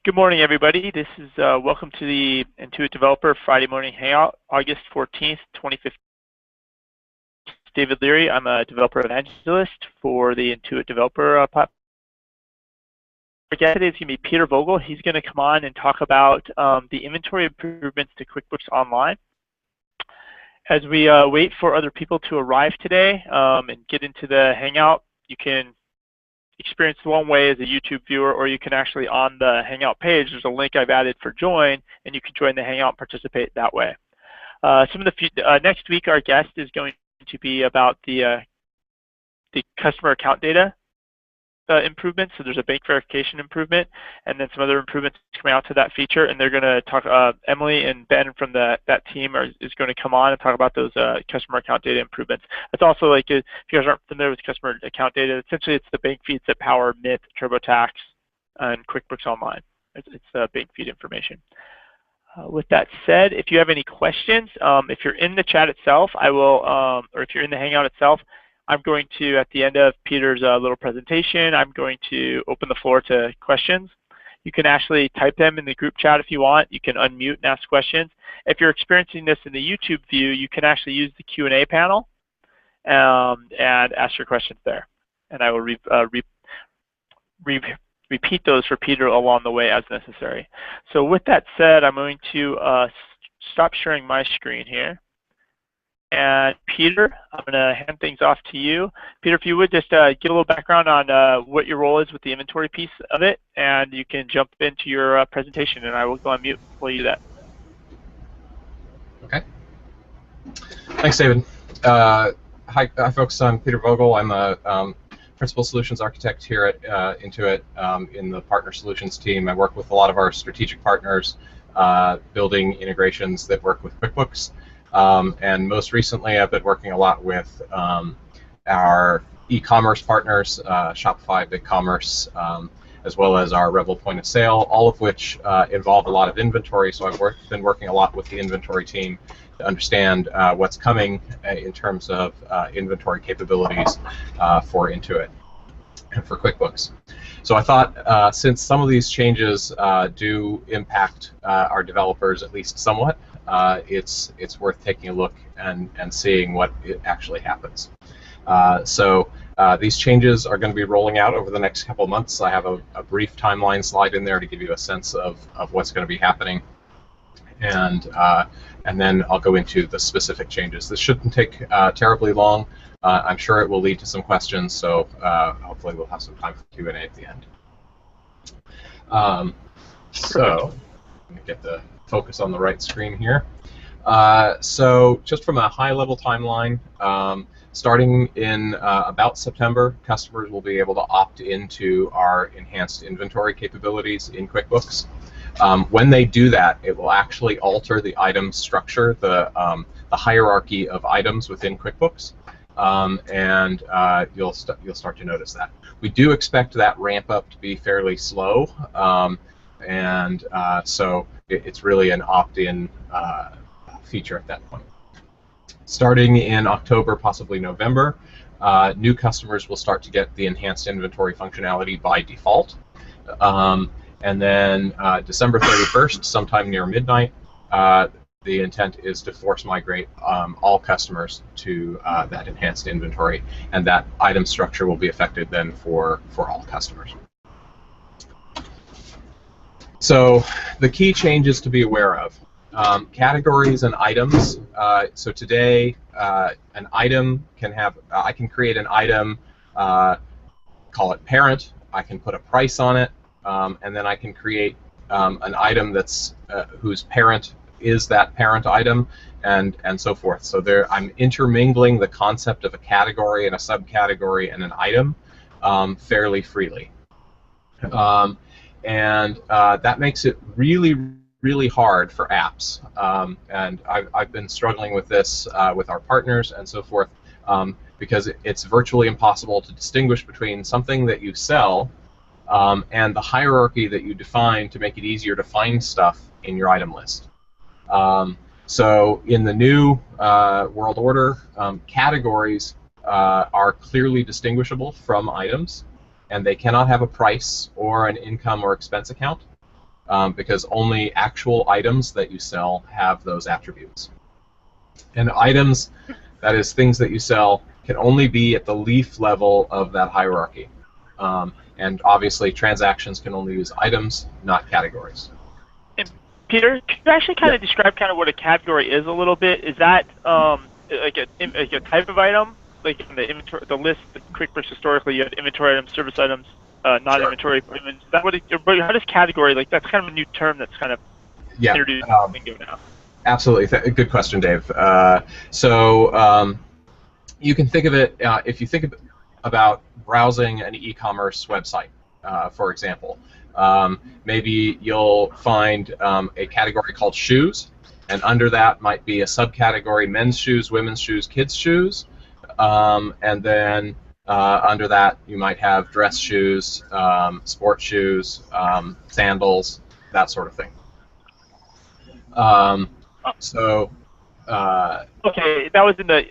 Good morning, everybody. This is welcome to the Intuit Developer Friday Morning Hangout, August 14th, 2015. David Leary. I'm a developer evangelist for the Intuit Developer platform. Our guest today is going to be Peter Vogel. He's going to come on and talk about the inventory improvements to QuickBooks Online. As we wait for other people to arrive today and get into the Hangout, you can experience one way as a YouTube viewer, or you can actually, on the Hangout page, there's a link I've added for join, and you can join the Hangout and participate that way. Next week, our guest is going to be about the customer account data improvements. So there's a bank verification improvement, and then some other improvements coming out to that feature. And they're going to talk. Emily and Ben from that team is going to come on and talk about those customer account data improvements. It's also like, if you guys aren't familiar with customer account data, essentially it's the bank feeds that power Mint, TurboTax, and QuickBooks Online. It's bank feed information. With that said, if you have any questions, if you're in the chat itself, I will, or if you're in the Hangout itself, I'm going to, at the end of Peter's little presentation, I'm going to open the floor to questions. You can actually type them in the group chat if you want. You can unmute and ask questions. If you're experiencing this in the YouTube view, you can actually use the Q&A panel and ask your questions there. And I will repeat those for Peter along the way as necessary. So with that said, I'm going to stop sharing my screen here. And Peter, I'm going to hand things off to you. Peter, if you would just give a little background on what your role is with the inventory piece of it, and you can jump into your presentation, and I will go on mute while you do that. Okay. Thanks, David. Hi, folks. I'm Peter Vogel. I'm a Principal Solutions Architect here at Intuit in the Partner Solutions team. I work with a lot of our strategic partners building integrations that work with QuickBooks. And most recently, I've been working a lot with our e-commerce partners, Shopify, BigCommerce, as well as our Rebel point of sale, all of which involve a lot of inventory. So I've been working a lot with the inventory team to understand what's coming in terms of inventory capabilities for Intuit and for QuickBooks. So I thought since some of these changes do impact our developers at least somewhat, it's worth taking a look and seeing what it actually happens. These changes are going to be rolling out over the next couple of months. I have a brief timeline slide in there to give you a sense of what's going to be happening, and then I'll go into the specific changes. This shouldn't take terribly long. I'm sure it will lead to some questions, so hopefully we'll have some time for Q&A at the end. So let me get the focus on the right screen here. So just from a high-level timeline, starting in about September, customers will be able to opt into our enhanced inventory capabilities in QuickBooks. When they do that, it will actually alter the item structure, the hierarchy of items within QuickBooks, and you'll start to notice that. We do expect that ramp up to be fairly slow, so it's really an opt-in feature at that point. Starting in October, possibly November, new customers will start to get the enhanced inventory functionality by default. And then December 31st, sometime near midnight, the intent is to force migrate all customers to that enhanced inventory, and that item structure will be affected then for all customers. So the key changes to be aware of. Categories and items. So today, an item can have, I can create an item, call it parent, I can put a price on it, and then I can create an item that's whose parent is that parent item, and so forth. So I'm intermingling the concept of a category and a subcategory and an item fairly freely. That makes it really hard for apps. And I've been struggling with this with our partners and so forth, because it's virtually impossible to distinguish between something that you sell and the hierarchy that you define to make it easier to find stuff in your item list. So in the new world order, categories are clearly distinguishable from items, and they cannot have a price or an income or expense account. because only actual items that you sell have those attributes. And items, that is things that you sell, can only be at the leaf level of that hierarchy. And obviously transactions can only use items, not categories. And Peter, could you actually kind of describe kind of what a category is a little bit? Is that like a type of item? Like in the inventory, the list, the QuickBooks historically, you had inventory items, service items, non-inventory items. Is that what how does category, like that's kind of a new term that's kind of introduced now. Absolutely. Good question, Dave. So you can think of it, if you think about browsing an e-commerce website, for example. Maybe you'll find a category called shoes, and under that might be a subcategory men's shoes, women's shoes, kids' shoes, and then under that you might have dress shoes, sports shoes, sandals, that sort of thing. Okay, that was in the,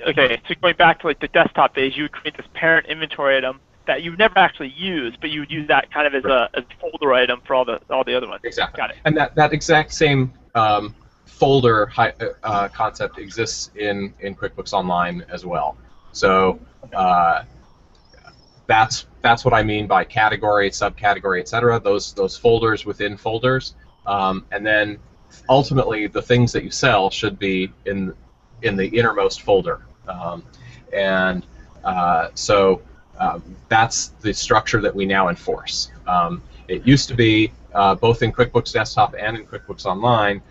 so going back to like the desktop days, you would create this parent inventory item that you've never actually used, but you would use that kind of as a folder item for all the other ones. Exactly. Got it. And that exact same folder concept exists in QuickBooks Online as well. So that's what I mean by category, subcategory, etc. Those folders within folders, and then ultimately the things that you sell should be in the innermost folder, that's the structure that we now enforce. It used to be both in QuickBooks Desktop and in QuickBooks Online,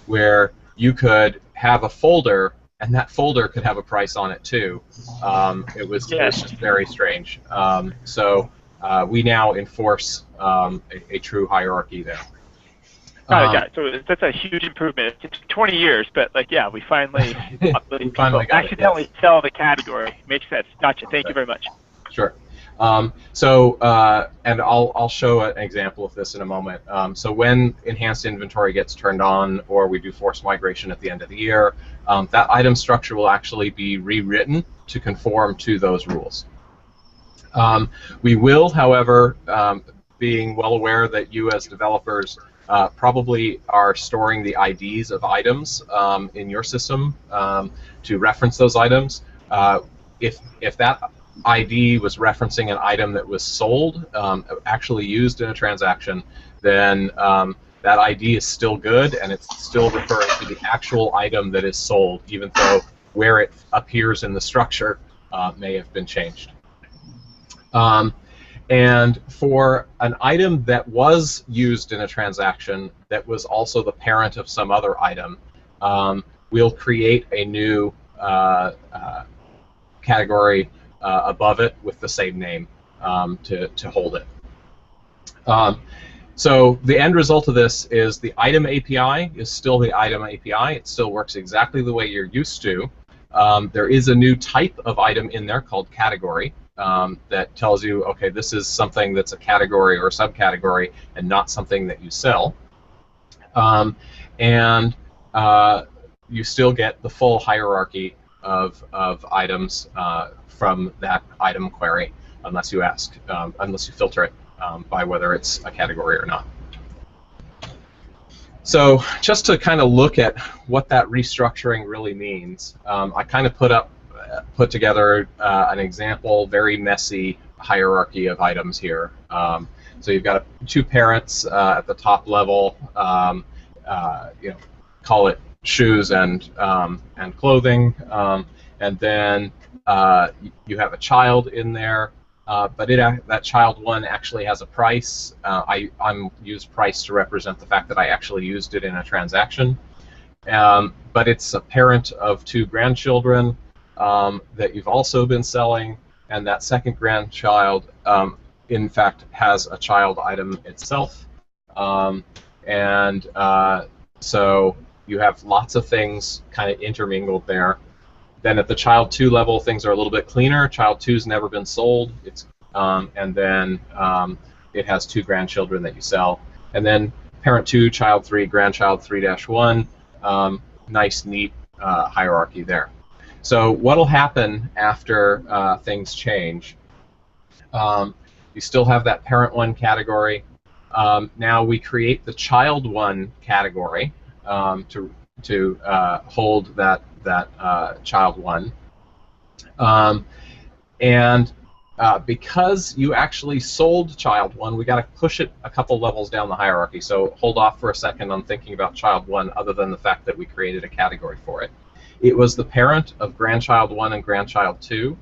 where you could have a folder and that folder could have a price on it too. It was just very strange. We now enforce a true hierarchy there. Got it. So that's a huge improvement. It's 20 years, but like, yeah, we finally accidentally sell the category. Makes sense. Gotcha. Thank you very much. Sure. And I'll show an example of this in a moment. So when enhanced inventory gets turned on, or we do forced migration at the end of the year, that item structure will actually be rewritten to conform to those rules. We will, however, being well aware that you as developers probably are storing the IDs of items in your system to reference those items. If that ID was referencing an item that was sold, actually used in a transaction, then that ID is still good, and it's still referring to the actual item that is sold, even though where it appears in the structure may have been changed. And for an item that was used in a transaction that was also the parent of some other item, we'll create a new category above it with the same name to hold it. So the end result of this is the item API is still the item API. It still works exactly the way you're used to. There is a new type of item in there called category that tells you, okay, this is something that's a category or a subcategory and not something that you sell. You still get the full hierarchy of items from that item query, unless you ask, unless you filter it by whether it's a category or not. So just to kind of look at what that restructuring really means, I kind of put together an example, very messy hierarchy of items here. So you've got two parents at the top level, call it shoes and clothing, and then you have a child in there, but that child one actually has a price. I'm used price to represent the fact that I actually used it in a transaction, but it's a parent of two grandchildren that you've also been selling, and that second grandchild in fact has a child item itself, so you have lots of things kind of intermingled there. Then at the child 2 level, things are a little bit cleaner. Child 2's never been sold. And then it has two grandchildren that you sell. And then parent 2, child 3, grandchild 3-1. Nice, neat hierarchy there. So what'll happen after things change? You still have that parent 1 category. Now we create the child one category to hold that child one, and because you actually sold child one, we got to push it a couple levels down the hierarchy. So hold off for a second on thinking about child one, other than the fact that we created a category for it. It was the parent of grandchild one and grandchild two,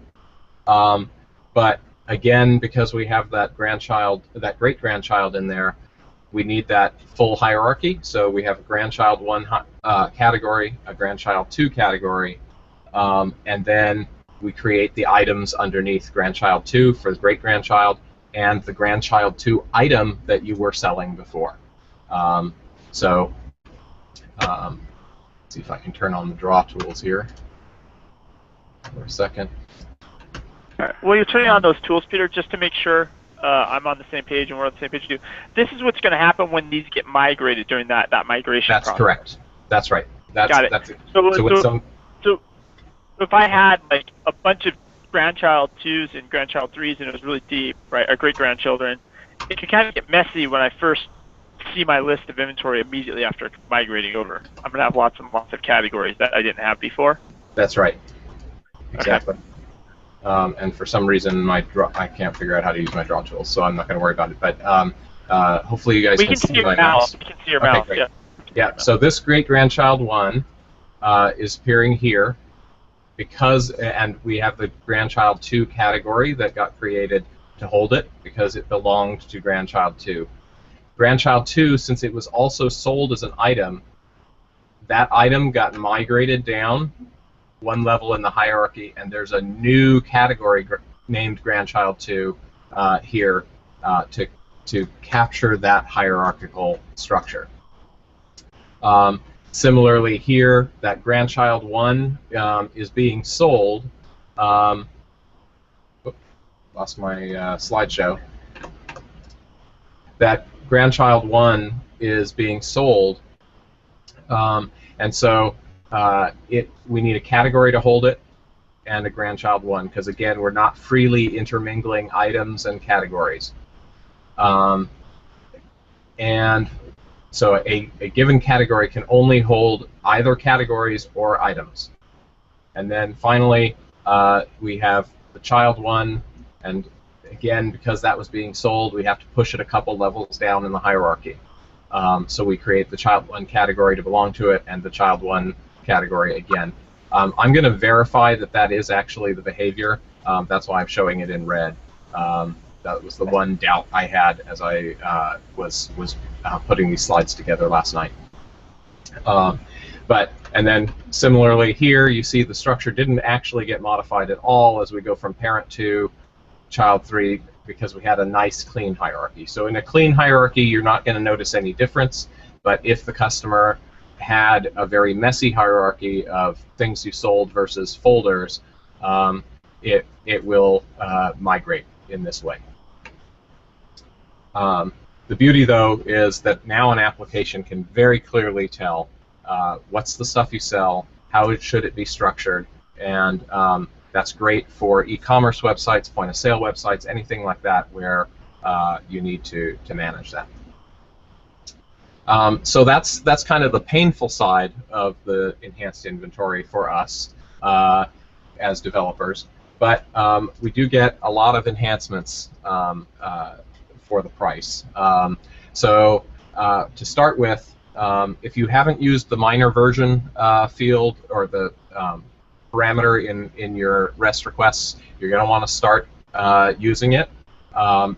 but again, because we have that great grandchild in there, we need that full hierarchy. So we have a grandchild one category, a grandchild two category, and then we create the items underneath grandchild 2 for the great-grandchild and the grandchild 2 item that you were selling before. Let's see if I can turn on the draw tools here for a second. All right. Well, you're turning on those tools, Peter, just to make sure I'm on the same page and we're on the same page too. This is what's going to happen when these get migrated during that migration process. That's correct. That's right. Got it. That's it. So if I had like a bunch of grandchild 2s and grandchild 3s and it was really deep, right, or great-grandchildren, it can kind of get messy when I first see my list of inventory immediately after migrating over. I'm going to have lots and lots of categories that I didn't have before. That's right. Exactly. Okay. And for some reason, I can't figure out how to use my draw tools, so I'm not going to worry about it. But hopefully you guys can see my mouse. We can see your mouse. Great. Yeah. So this great-grandchild 1 is appearing here, and we have the grandchild 2 category that got created to hold it because it belonged to grandchild 2. Grandchild 2, since it was also sold as an item, that item got migrated down one level in the hierarchy, and there's a new category named grandchild 2 here to capture that hierarchical structure. Similarly here, that grandchild 1 is being sold. Lost my slideshow. That grandchild 1 is being sold, and so we need a category to hold it and a grandchild 1, because again, we're not freely intermingling items and categories. And so a given category can only hold either categories or items. And then finally, we have the child 1, and again, because that was being sold, we have to push it a couple levels down in the hierarchy. So we create the child 1 category to belong to it, and the child 1 category again. I'm going to verify that that is actually the behavior. That's why I'm showing it in red. That was the one doubt I had as I was putting these slides together last night. And then similarly here, you see the structure didn't actually get modified at all as we go from parent 2, child 3, because we had a nice clean hierarchy. So in a clean hierarchy, you're not going to notice any difference, but if the customer had a very messy hierarchy of things you sold versus folders, it will migrate in this way. The beauty, though, is that now an application can very clearly tell what's the stuff you sell, how should it be structured, and that's great for e-commerce websites, point-of-sale websites, anything like that where you need to manage that. So that's kind of the painful side of the enhanced inventory for us as developers. But we do get a lot of enhancements for the price. To start with, if you haven't used the minor version field or the parameter in your REST requests, you're going to want to start using it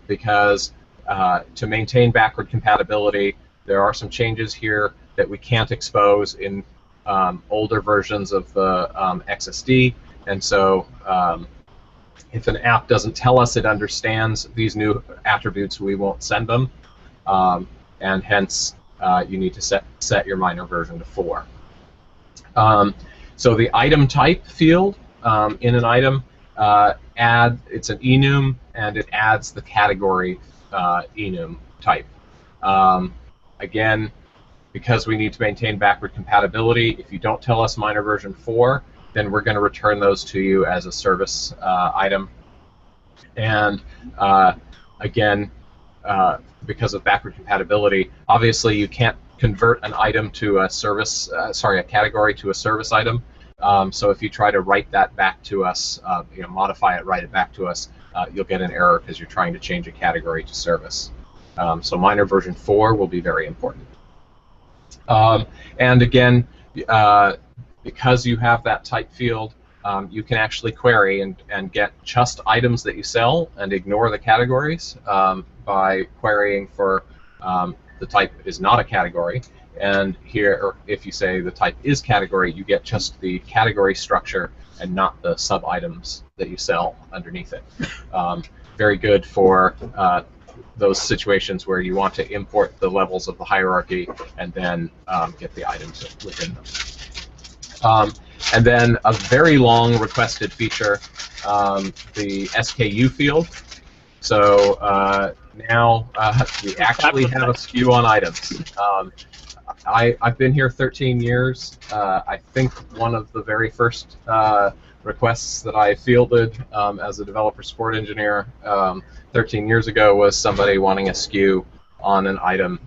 because to maintain backward compatibility, there are some changes here that we can't expose in older versions of the XSD, and so if an app doesn't tell us it understands these new attributes, we won't send them, and hence you need to set your minor version to 4. So the item type field in an item, it's an enum, and it adds the category enum type. Again, because we need to maintain backward compatibility, if you don't tell us minor version 4, then we're going to return those to you as a service item. And again, because of backward compatibility. Obviously, you can't convert an item to a service, a category to a service item. So if you try to write that back to us, modify it, write it back to us, you'll get an error because you're trying to change a category to service. So minor version 4 will be very important. And again, because you have that type field, you can actually query and get just items that you sell and ignore the categories by querying for the type is not a category. And here, or if you say the type is category, you get just the category structure and not the sub-items that you sell underneath it. Very good for those situations where you want to import the levels of the hierarchy and then get the items within them. And then a very long requested feature, the SKU field. So now we actually have a SKU on items. I've been here 13 years. I think one of the very first requests that I fielded as a developer support engineer 13 years ago was somebody wanting a SKU on an item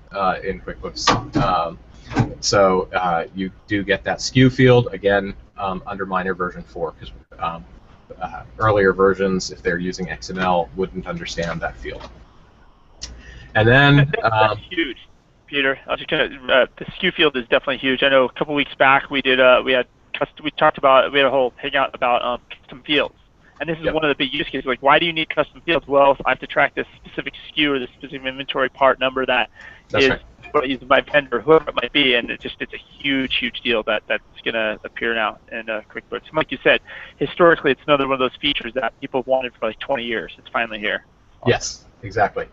in QuickBooks. So you do get that SKU field, again, under minor version 4, because earlier versions, if they're using XML, wouldn't understand that field. And then... That's huge, Peter. I was just gonna, the SKU field is definitely huge. I know a couple weeks back we did we had a whole hangout about custom fields. And this is one of the big use cases. Like, why do you need custom fields? Well, I have to track this specific SKU or this specific inventory part number that is used by vendor, whoever it might be, and it's a huge, huge deal that's going to appear now in QuickBooks. And like you said, historically, it's another one of those features that people wanted for like 20 years. It's finally here. Awesome. Yes, exactly.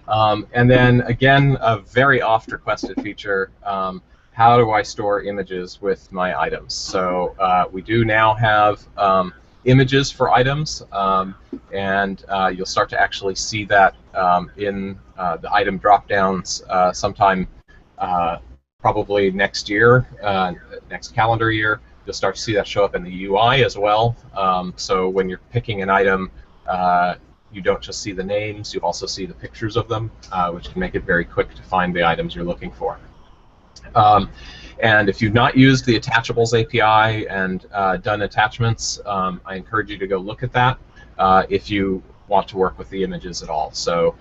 And then again, a very oft-requested feature. How do I store images with my items? So we do now have images for items, and you'll start to actually see that in the item drop-downs sometime probably next year, next calendar year. You'll start to see that show up in the UI as well. So when you're picking an item, you don't just see the names, you also see the pictures of them, which can make it very quick to find the items you're looking for. And if you've not used the Attachables API and done attachments, I encourage you to go look at that if you want to work with the images at all. So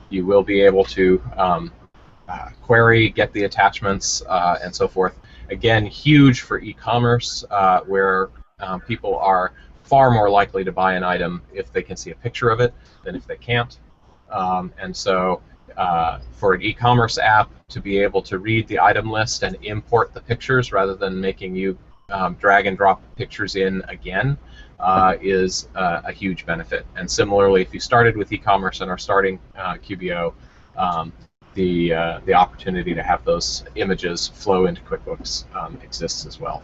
you will be able to query, get the attachments, and so forth. Again, huge for e-commerce, where people are far more likely to buy an item if they can see a picture of it than if they can't. And so for an e-commerce app to be able to read the item list and import the pictures rather than making you drag and drop pictures in again is a huge benefit. And similarly, if you started with e-commerce and are starting QBO, the opportunity to have those images flow into QuickBooks exists as well.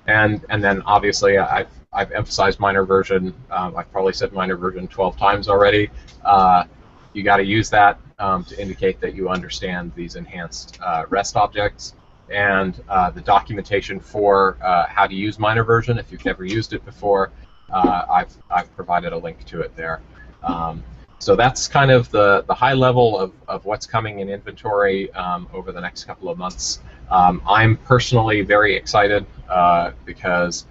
And then obviously I've emphasized minor version. I've probably said minor version 12 times already. You got to use that to indicate that you understand these enhanced REST objects, and the documentation for how to use minor version. If you've never used it before, I've provided a link to it there. So that's kind of the high level of what's coming in inventory over the next couple of months. I'm personally very excited because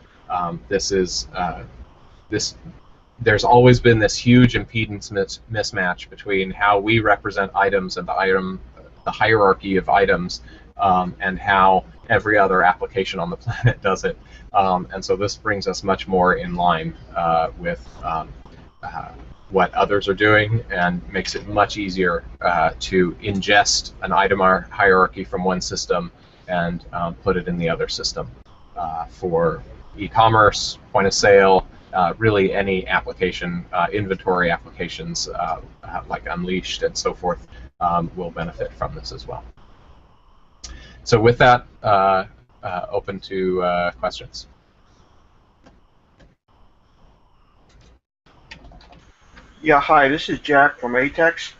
there's always been this huge impedance mismatch between how we represent items and the hierarchy of items, and how every other application on the planet does it. And so this brings us much more in line with what others are doing, and makes it much easier to ingest an item hierarchy from one system and put it in the other system. For e-commerce, point of sale, really any application, inventory applications like Unleashed and so forth will benefit from this as well. So with that, open to questions. Yeah, hi, this is Jack from ATEX.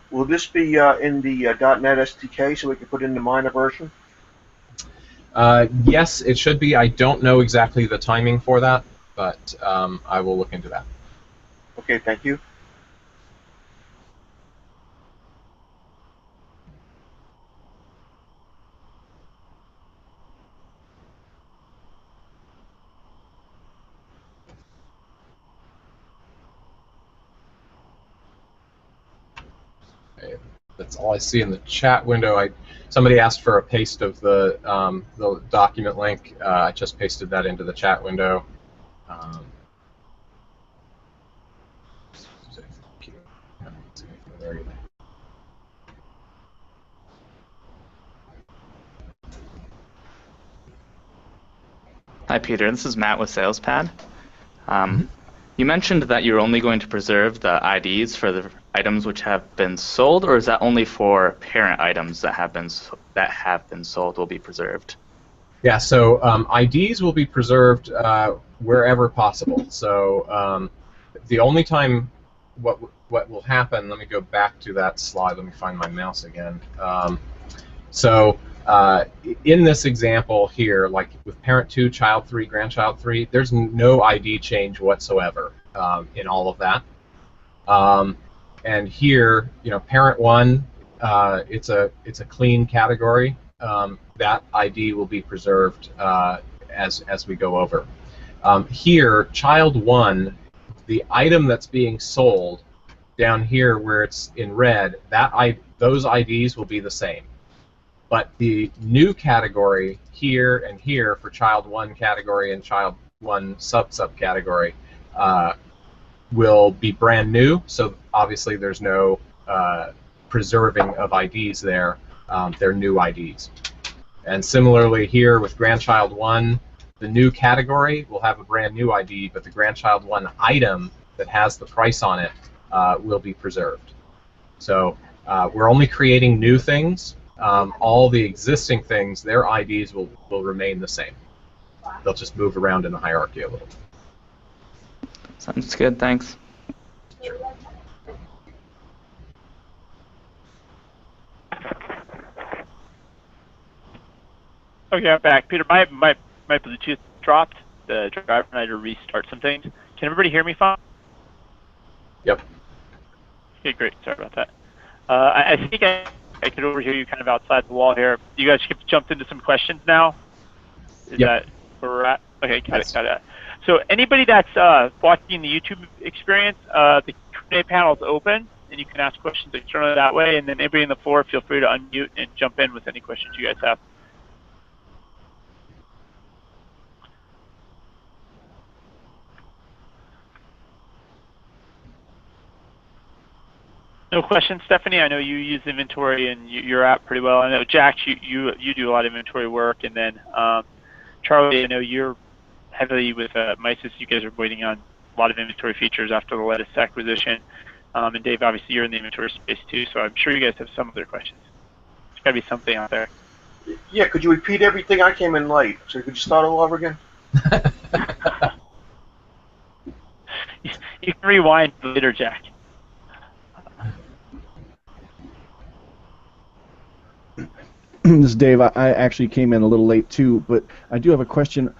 Will this be in the .NET SDK so we can put in the minor version? Yes, it should be. I don't know exactly the timing for that, but I will look into that. Okay, thank you. That's all I see in the chat window. Somebody asked for a paste of the document link. I just pasted that into the chat window. There you go. Hi, Peter. This is Matt with SalesPad. You mentioned that you're only going to preserve the IDs for the items which have been sold, or is that only for parent items that have been sold will be preserved? Yeah. So IDs will be preserved wherever possible. So the only time what will happen? Let me go back to that slide. Let me find my mouse again. In this example here, like with parent 2, child 3, grandchild 3, there's no ID change whatsoever in all of that. And here, parent 1, it's a clean category. That ID will be preserved as we go over. Here, child 1, the item that's being sold down here where it's in red, those IDs will be the same. But the new category here and here for child 1 category and child 1 subcategory will be brand new. So obviously there's no preserving of IDs there. They're new IDs. And similarly here with grandchild 1, the new category will have a brand new ID, but the grandchild 1 item that has the price on it will be preserved. So we're only creating new things. All the existing things, their IDs will remain the same. They'll just move around in the hierarchy a little. Sounds good, thanks. Sure. Okay, I'm back. Peter, my Bluetooth dropped. The driver and I had to restart some things. Can everybody hear me fine? Yep. Okay, great. Sorry about that. I think I could overhear you kind of outside the wall here. You guys jumped into some questions now? Is that where we're at? Okay, got it. So anybody that's watching the YouTube experience, the Q&A panel is open, and you can ask questions externally that way. And then anybody on the floor, feel free to unmute and jump in with any questions you guys have. No questions, Stephanie? I know you use inventory and your app pretty well. I know, Jack, you do a lot of inventory work. And then Charlie, I know you're heavily with Mysis. You guys are waiting on a lot of inventory features after the latest acquisition. And Dave, obviously, you're in the inventory space too, so I'm sure you guys have some other questions. There's got to be something out there. Yeah, could you repeat everything? I came in late, so could you start all over again? You can rewind later, Jack. This is Dave. I actually came in a little late too, but I do have a question.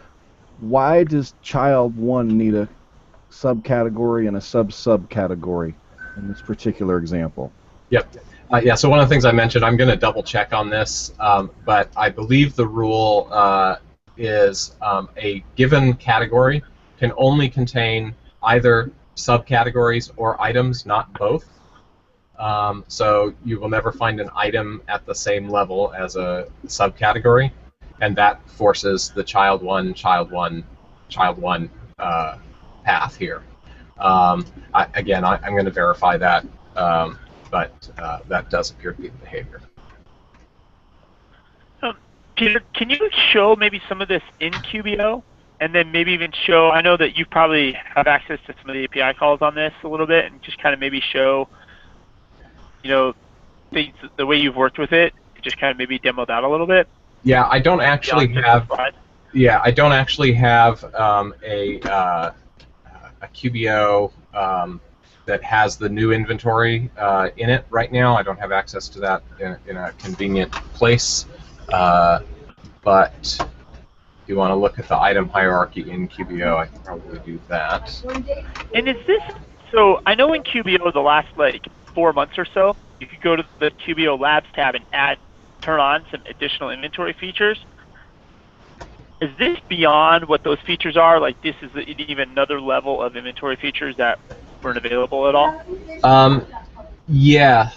Why does child 1 need a subcategory and a subcategory in this particular example? Yep. Yeah, so one of the things I mentioned, I'm going to double check on this, but I believe the rule is a given category can only contain either subcategories or items, not both. So you will never find an item at the same level as a subcategory, and that forces the child one path here. Again, I'm going to verify that, but that does appear to be the behavior. Peter, can you show maybe some of this in QBO? And then maybe even show, I know that you probably have access to some of the API calls on this a little bit, and just kind of maybe show, you know, things, the way you've worked with it, just kind of maybe demo that a little bit. Yeah, I don't actually have. Yeah, I don't actually have a QBO that has the new inventory in it right now. I don't have access to that in a convenient place. But if you want to look at the item hierarchy in QBO, I can probably do that. And is this, so I know in QBO the last like 4 months or so, you could go to the QBO Labs tab and turn on some additional inventory features. Is this beyond what those features are? Like this is even another level of inventory features that weren't available at all? Yeah.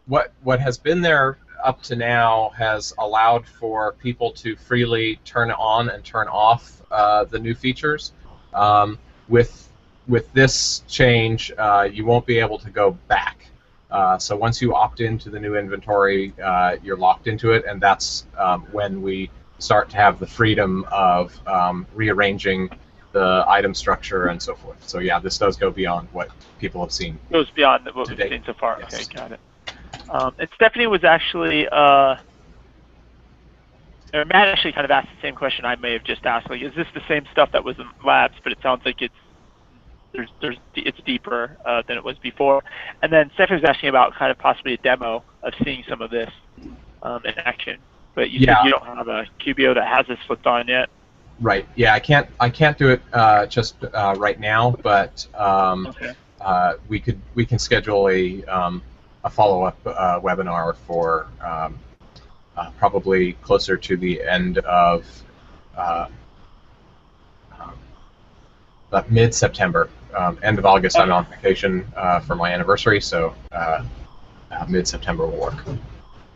What has been there up to now has allowed for people to freely turn on and turn off the new features. With this change, you won't be able to go back. So once you opt into the new inventory, you're locked into it, and that's when we start to have the freedom of rearranging the item structure and so forth. So yeah, this does go beyond what people have seen. Goes beyond what we've today. seen so far. Yes. Okay, got it. And Stephanie was actually, or Matt actually kind of asked the same question I may have just asked. Like, is this the same stuff that was in labs? But it sounds like it's deeper than it was before. And then Stephanie was asking about kind of possibly a demo of seeing some of this in action. But you said you don't have a QBO that has this flipped on yet. Right. Yeah, I can't do it just right now, but Okay. we can schedule a follow-up webinar for probably closer to the end of mid-September. End of August, I'm on vacation for my anniversary, so mid-September will work.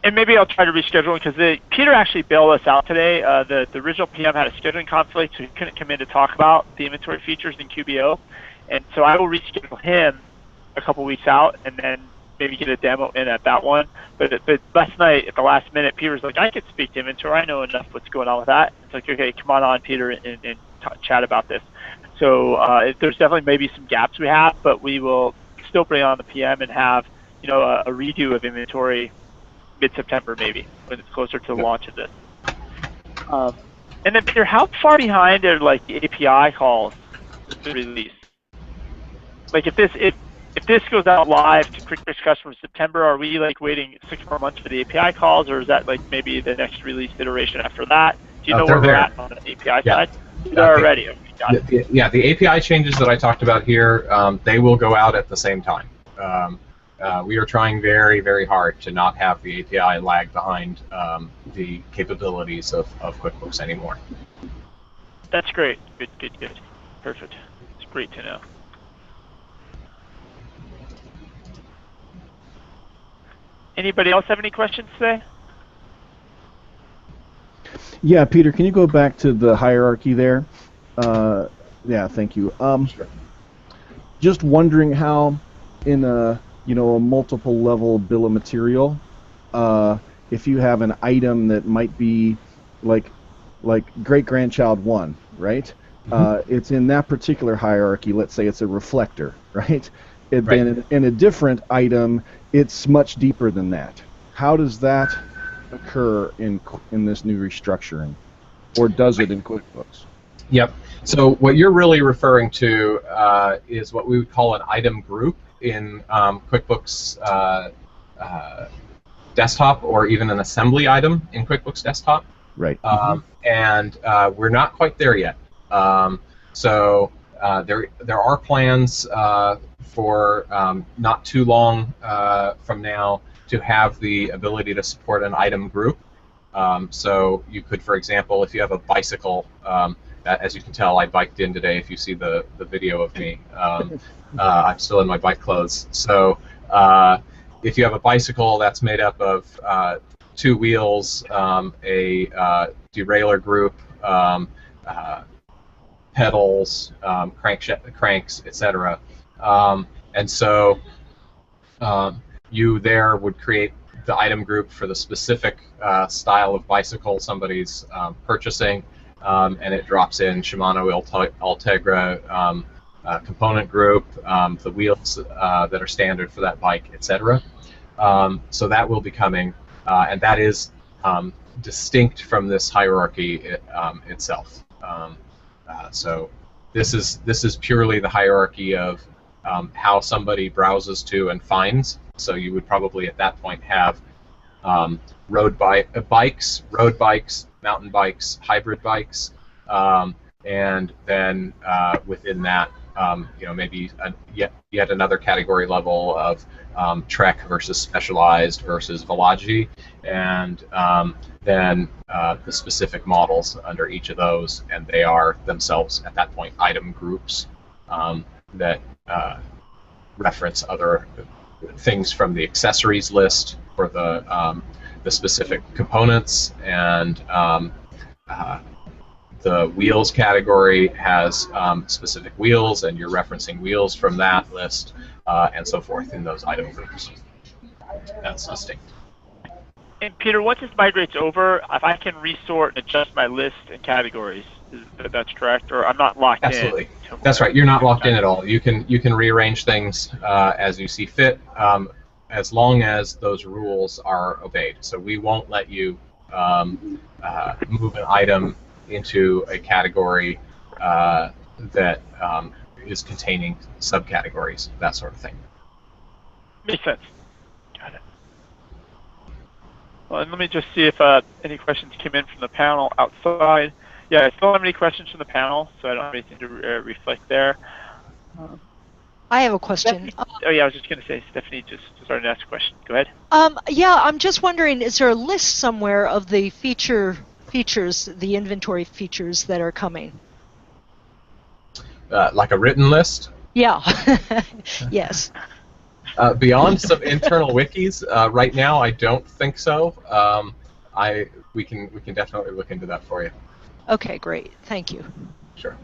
And maybe I'll try to reschedule because Peter actually bailed us out today. The original PM had a scheduling conflict, so he couldn't come in to talk about the inventory features in QBO. And so I will reschedule him a couple weeks out and then maybe get a demo in at that one. But last night, at the last minute, Peter was like, I could speak to inventory. I know enough what's going on with that. It's like, okay, come on, Peter, and chat about this. So there's definitely maybe some gaps we have, but we will still bring on the PM and have, a redo of inventory mid-September maybe, when it's closer to the launch of this. And then Peter, how far behind are like the API calls with the release? Like if this goes out live to QuickBooks customers in September, are we like waiting 6 more months for the API calls, or is that like maybe the next release iteration after that? Do you know where we're at on the API side? They're already. Okay, got it. Yeah, the API changes that I talked about here, they will go out at the same time. We are trying very, very hard to not have the API lag behind the capabilities of QuickBooks anymore. That's great. Good. Perfect. It's great to know. Anybody else have any questions today? Yeah, Peter, can you go back to the hierarchy there? Yeah, thank you. Sure. Just wondering how, in a multiple level bill of material, if you have an item that might be like great grandchild 1, right? Mm-hmm. It's in that particular hierarchy. Let's say it's a reflector, right? Then in a different item, it's much deeper than that. How does that occur in this new restructuring, or does it in QuickBooks? Yep. So what you're really referring to is what we would call an item group in QuickBooks Desktop, or even an assembly item in QuickBooks Desktop. Right. And we're not quite there yet. So there are plans for not too long from now to have the ability to support an item group. So you could, for example, if you have a bicycle, as you can tell, I biked in today. If you see the video of me, I'm still in my bike clothes. So if you have a bicycle that's made up of 2 wheels, a derailleur group, pedals, cranks, etc. And so you there would create the item group for the specific style of bicycle somebody's purchasing, and it drops in Shimano Ultegra component group, the wheels that are standard for that bike, etc. So that will be coming, and that is distinct from this hierarchy itself. So this is purely the hierarchy of how somebody browses to and finds. So you would probably at that point have bikes, road bikes, mountain bikes, hybrid bikes, and then within that, maybe yet another category level of Trek versus Specialized versus Velocity, and then the specific models under each of those, and they are themselves at that point item groups that reference other things from the accessories list for the specific components, and the wheels category has specific wheels, and you're referencing wheels from that list, and so forth in those item groups. That's distinct. And Peter, once this migrates over, if I can resort and adjust my list and categories, that's correct, or I'm not locked in? Absolutely. That's right. You're not locked in at all. You can rearrange things as you see fit, as long as those rules are obeyed. So we won't let you move an item into a category that is containing subcategories, that sort of thing. Makes sense. Got it. Well, and let me just see if any questions came in from the panel outside. Yeah, I still don't have any questions from the panel, so I don't have anything to reflect there. I have a question. Oh yeah, I was just going to say, Stephanie just started to ask a question. Go ahead. Yeah, I'm just wondering, is there a list somewhere of the features, the inventory features that are coming? Like a written list? Yeah. Yes. Beyond some internal wikis, right now I don't think so. We can definitely look into that for you. Okay, great. Thank you. Sure.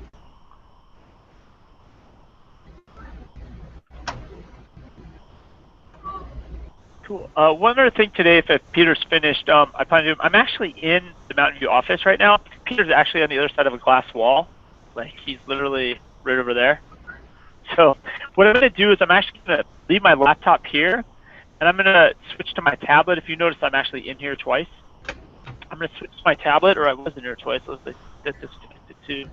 Cool. One other thing today, if Peter's finished, I plan to do, I'm actually in the Mountain View office right now. Peter's actually on the other side of a glass wall. Like, he's literally right over there. So what I'm going to do is I'm actually going to leave my laptop here, and I'm going to switch to my tablet. If you notice, I'm actually in here twice. I'm going to switch to my tablet, or I was in here twice. Let's get disconnected too.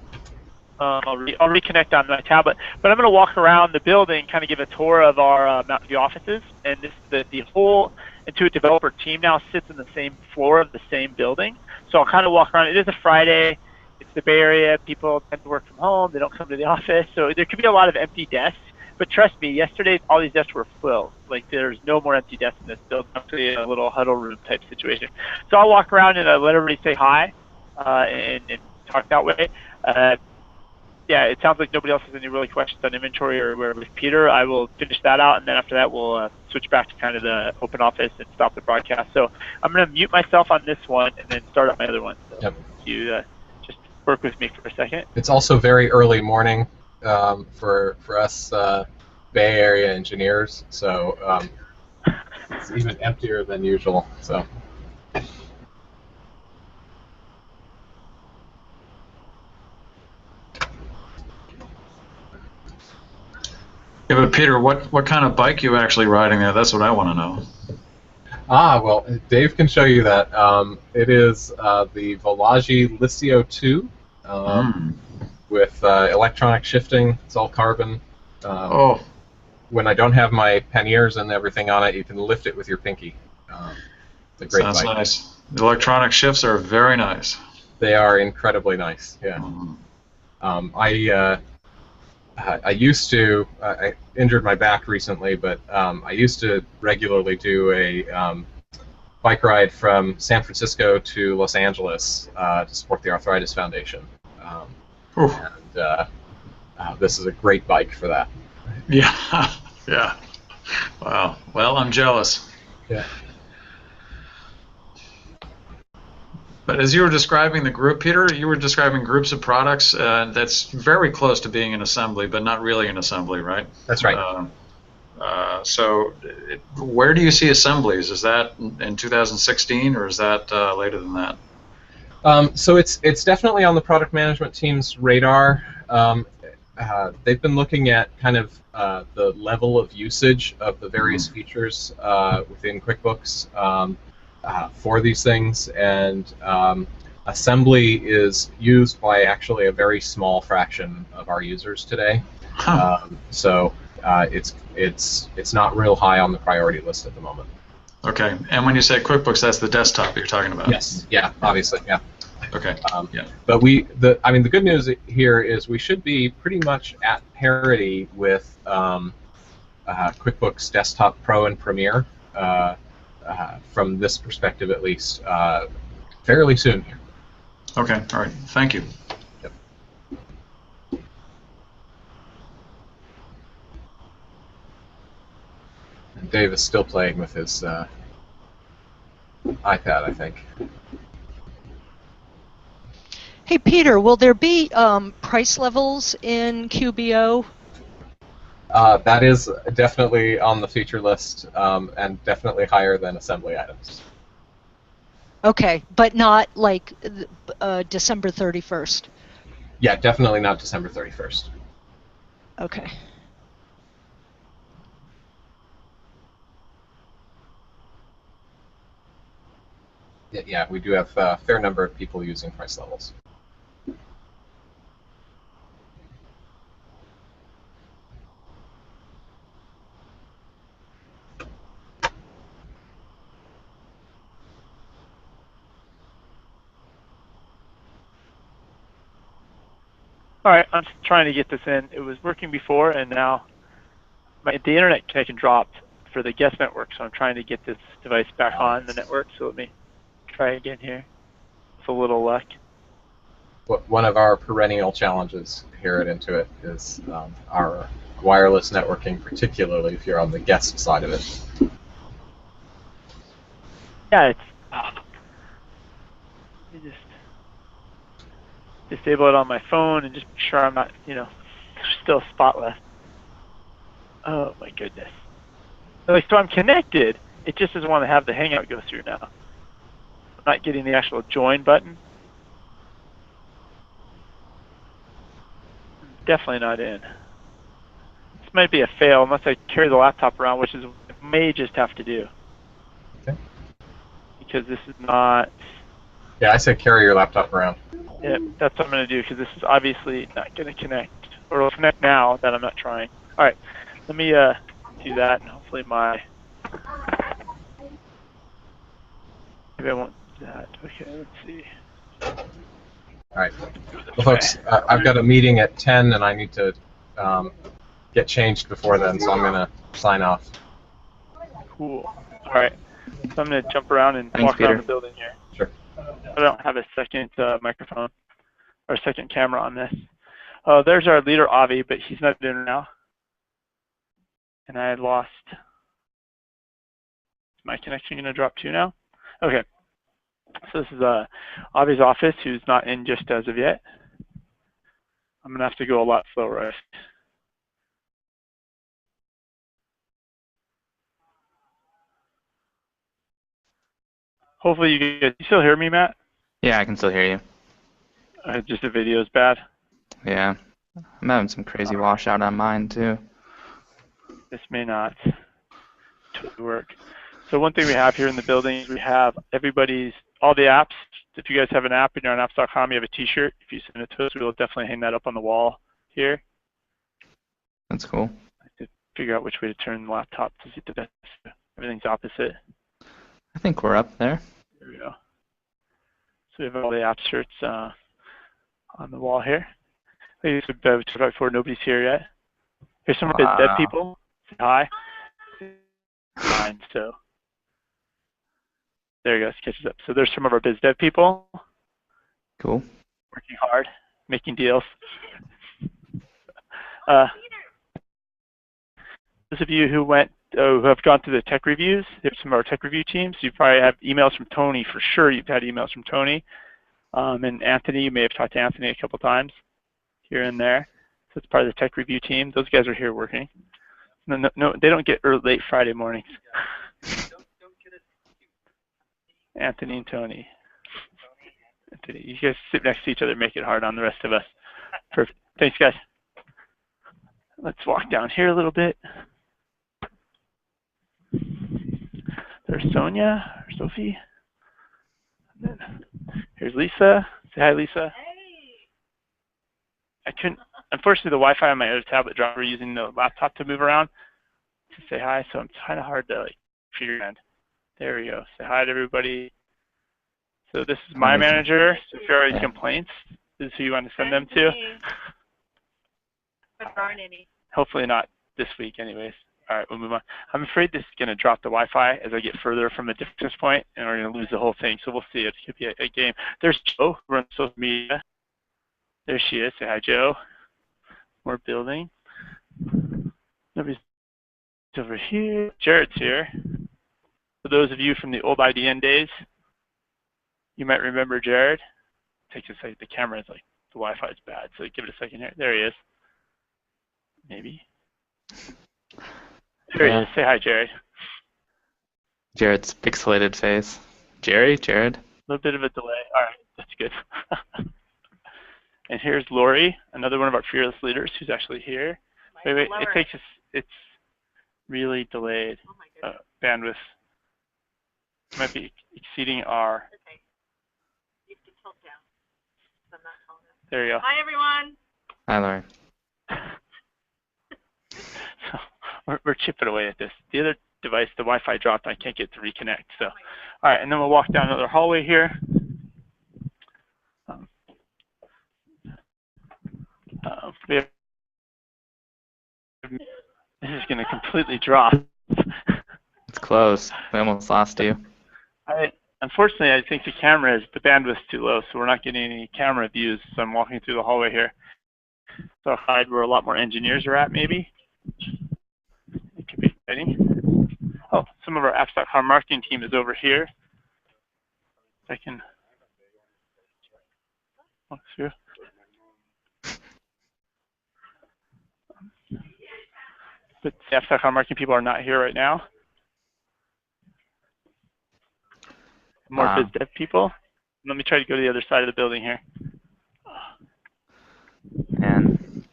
I'll reconnect on my tablet. But I'm going to walk around the building, kind of give a tour of our Mountain View offices. And the whole Intuit Developer team now sits in the same floor of the same building. So I'll kind of walk around. It is a Friday. It's the Bay Area. People tend to work from home. They don't come to the office. So there could be a lot of empty desks. But trust me, yesterday all these desks were filled. Like, there's no more empty desks in this building. Actually, a little huddle room type situation. So I'll walk around and let everybody say hi and talk that way. Yeah, it sounds like nobody else has any really questions on inventory or where with Peter. I will finish that out, and then after that we'll switch back to kind of the open office and stop the broadcast. So I'm going to mute myself on this one and then start up my other one. So yep. You just work with me for a second. It's also very early morning for us Bay Area engineers, so it's even emptier than usual. So. Yeah, but Peter, what kind of bike you actually riding there? That's what I want to know. Well, Dave can show you that. It is the Volagi Lisio 2 with electronic shifting. It's all carbon. When I don't have my panniers and everything on it, you can lift it with your pinky. It's a great bike. Sounds nice. The electronic shifts are very nice. They are incredibly nice, yeah. I used to, I injured my back recently, but I used to regularly do a bike ride from San Francisco to Los Angeles to support the Arthritis Foundation. This is a great bike for that. Yeah, yeah. Wow. Well, I'm jealous. Yeah. But as you were describing the group, Peter, you were describing groups of products. That's very close to being an assembly, but not really an assembly, right? That's right. So where do you see assemblies? Is that in 2016, or is that later than that? So it's definitely on the product management team's radar. They've been looking at kind of the level of usage of the various features within QuickBooks for these things, and assembly is used by actually a very small fraction of our users today. So it's not real high on the priority list at the moment. Okay, and when you say QuickBooks, that's the desktop you're talking about. Yes. Yeah. Obviously. Yeah. Okay. Yeah. But the good news here is we should be pretty much at parity with QuickBooks Desktop Pro and Premier. From this perspective, at least, fairly soon here. Okay, all right. Thank you. Yep. Dave is still playing with his iPad, I think. Hey, Peter, will there be price levels in QBO? That is definitely on the feature list, and definitely higher than assembly items. Okay, but not like December 31st. Yeah, definitely not December 31st. Okay. Yeah, we do have a fair number of people using price levels. All right, I'm just trying to get this in. It was working before, and now the internet connection dropped for the guest network, so I'm trying to get this device back on the network. So let me try again here. With a little luck. One of our perennial challenges here at Intuit is our wireless networking, particularly if you're on the guest side of it. Yeah, it's. Let me just disable it on my phone and just make sure I'm not, still spotless. Oh my goodness. Like, so I'm connected. It just doesn't want to have the Hangout go through now. I'm not getting the actual join button. I'm definitely not in. This might be a fail unless I carry the laptop around, which is what I may just have to do. Okay. Because this is not. Yeah, I say carry your laptop around. Yeah, that's what I'm going to do because this is obviously not going to connect. Or it'll connect now that I'm not trying. All right, let me do that, and hopefully maybe I won't do that. Okay, let's see. All right. Well, folks, I've got a meeting at 10, and I need to get changed before then, so I'm going to sign off. Cool. All right. So I'm going to jump around and Thanks, walk around Peter. the building here. Sure. I don't have a second microphone or second camera on this. There's our leader, Avi, but he's not there now. And I lost. Is my connection going to drop too now? Okay. So this is Avi's office, who's not in just as of yet. I'm going to have to go a lot slower. Hopefully you still hear me, Matt? Yeah, I can still hear you. Just the video's bad. Yeah. I'm having some crazy washout on mine, too. This may not totally work. So one thing we have here in the building is we have all the apps. If you guys have an app and you're on apps.com, you have a t-shirt. If you send it to us, we'll definitely hang that up on the wall here. That's cool. I have to figure out which way to turn the laptop to see the best. Everything's opposite. I think we're up there. There we go. So we have all the app shirts on the wall here. Like I said before, nobody's here yet. Here's some of the dev people. Say hi. Fine, so there you go, it catches up. So there's some of our biz dev people. Cool. Working hard, making deals. Those of you who have gone through the tech reviews, there's some of our tech review teams. You probably have emails from Tony for sure. You've had emails from Tony. And Anthony, you may have talked to Anthony a couple times here and there. So it's part of the tech review team. Those guys are here working. No, they don't get late Friday mornings. Anthony and Tony. Anthony, you guys sit next to each other, make it hard on the rest of us. Perfect. Thanks, guys. Let's walk down here a little bit. There's Sonia, or Sophie. And then here's Lisa. Say hi, Lisa. Hey. Unfortunately, the Wi-Fi on my other tablet dropped. We're using the laptop to move around to say hi, so it's kind of hard to figure it out. There we go. Say hi to everybody. So this is my manager. So if there are any complaints, this is who you want to send them to. There aren't any. Hopefully not this week anyways. All right, we'll move on. I'm afraid this is going to drop the Wi-Fi as I get further from the distance point, and we're going to lose the whole thing. So we'll see. It could be a game. There's Joe, who runs social media. There she is. Say hi, Joe. More building. Nobody's over here. Jared's here. For those of you from the old IDN days, you might remember Jared. Takes a second. The camera is like, the Wi-Fi is bad, so give it a second here. There he is. Maybe. There he is. Say hi, Jared. Jared's pixelated face. Jared? A little bit of a delay. All right, that's good. And here's Lori, another one of our fearless leaders who's actually here. Wait, it takes us, it's really delayed. Bandwidth might be exceeding our. Okay. You can tilt down. I'm not calling it. There you go. Hi, everyone. Hi, Lauren. So we're chipping away at this. The other device, the Wi-Fi dropped. I can't get to reconnect. So, all right, and then we'll walk down another hallway here. This is going to completely drop. It's close. We almost lost you. Unfortunately, I think the bandwidth's too low, so we're not getting any camera views. So I'm walking through the hallway here. So hide where a lot more engineers are at, maybe. It could be exciting. Oh, some of our apps.com marketing team is over here. If I can walk through. But the apps.com marketing people are not here right now. More biz dev people. Let me try to go to the other side of the building here. And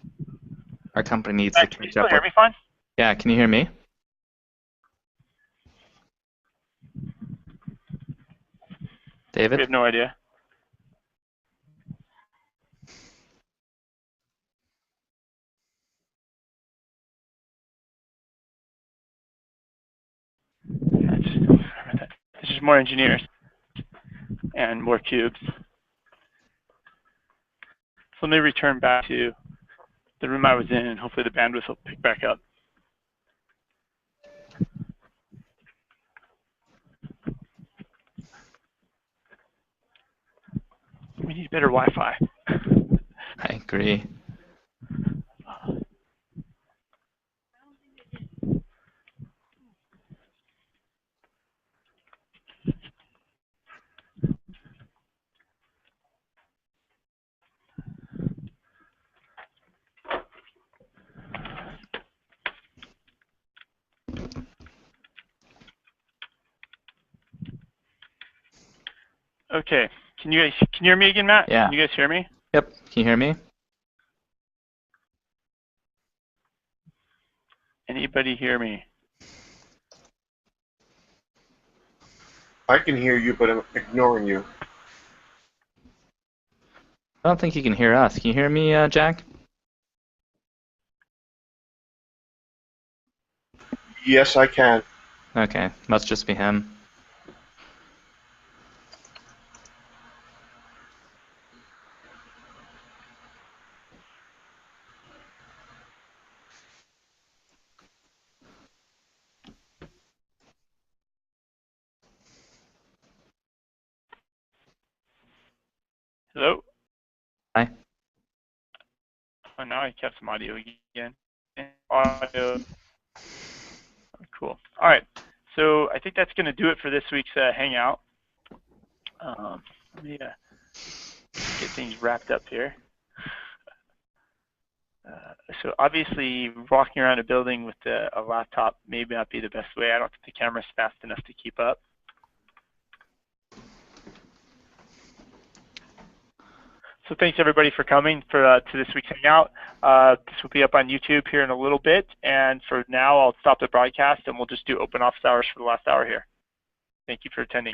our company needs to catch up. Can you still hear me fine? Yeah, can you hear me? David? We have no idea. There's just more engineers and more cubes. So let me return back to the room I was in, and hopefully the bandwidth will pick back up. We need better Wi-Fi. I agree. Okay, can you hear me again, Matt? Yeah. Can you guys hear me? Yep. Can you hear me? Anybody hear me? I can hear you, but I'm ignoring you. I don't think you can hear us. Can you hear me, Jack? Yes, I can. Okay, must just be him. Hello? Hi. Oh, now I kept some audio again. Audio. Cool. All right. So I think that's going to do it for this week's Hangout. Let me get things wrapped up here. So obviously, walking around a building with a laptop may not be the best way. I don't think the camera's fast enough to keep up. So thanks everybody for coming to this week's Hangout. This will be up on YouTube here in a little bit, and for now I'll stop the broadcast and we'll just do open office hours for the last hour here. Thank you for attending.